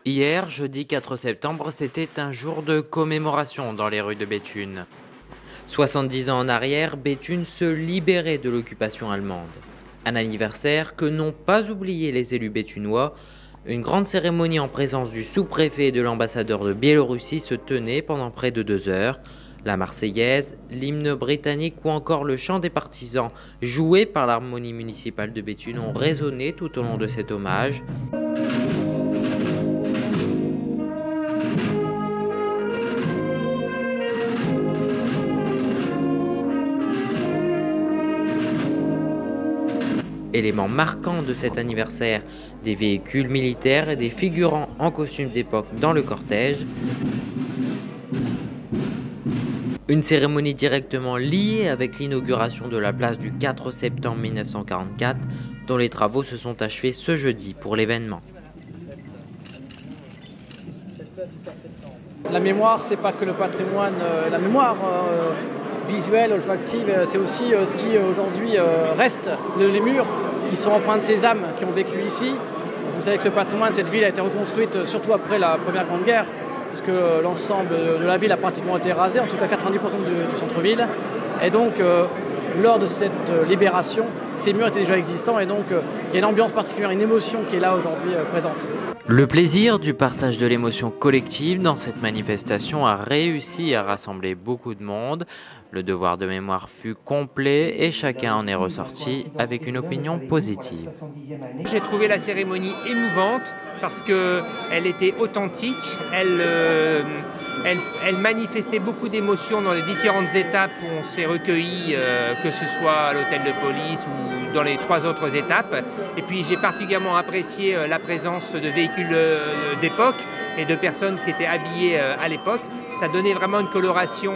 Hier, jeudi 4 septembre, c'était un jour de commémoration dans les rues de Béthune. 70 ans en arrière, Béthune se libérait de l'occupation allemande. Un anniversaire que n'ont pas oublié les élus béthunois. Une grande cérémonie en présence du sous-préfet et de l'ambassadeur de Biélorussie se tenait pendant près de 2 heures. La Marseillaise, l'hymne britannique ou encore le chant des partisans joué par l'harmonie municipale de Béthune ont résonné tout au long de cet hommage. Élément marquant de cet anniversaire, des véhicules militaires et des figurants en costume d'époque dans le cortège. Une cérémonie directement liée avec l'inauguration de la place du 4 septembre 1944, dont les travaux se sont achevés ce jeudi pour l'événement. La mémoire, c'est pas que le patrimoine, la mémoire visuelle, olfactive, c'est aussi ce qui aujourd'hui reste, les murs qui sont empreints de ces âmes qui ont vécu ici. Vous savez que ce patrimoine, cette ville a été reconstruite surtout après la Première Grande Guerre, puisque l'ensemble de la ville a pratiquement été rasé, en tout cas 90% du centre-ville. Et donc, lors de cette libération, ces murs étaient déjà existants et donc il y a une ambiance particulière, une émotion qui est là aujourd'hui présente. Le plaisir du partage de l'émotion collective dans cette manifestation a réussi à rassembler beaucoup de monde. Le devoir de mémoire fut complet et chacun en est ressorti avec une opinion positive. J'ai trouvé la cérémonie émouvante parce qu'elle était authentique, elle manifestait beaucoup d'émotions dans les différentes étapes où on s'est recueilli, que ce soit à l'hôtel de police ou dans les 3 autres étapes. Et puis j'ai particulièrement apprécié la présence de véhicules d'époque et de personnes qui s'étaient habillées à l'époque. Ça donnait vraiment une coloration,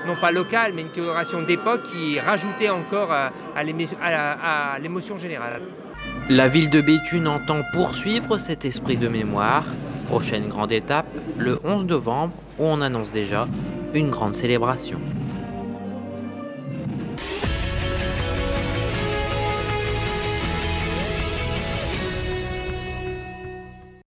non pas locale, mais une coloration d'époque qui rajoutait encore à l'émotion générale. La ville de Béthune entend poursuivre cet esprit de mémoire. Prochaine grande étape, le 11 novembre, où on annonce déjà une grande célébration.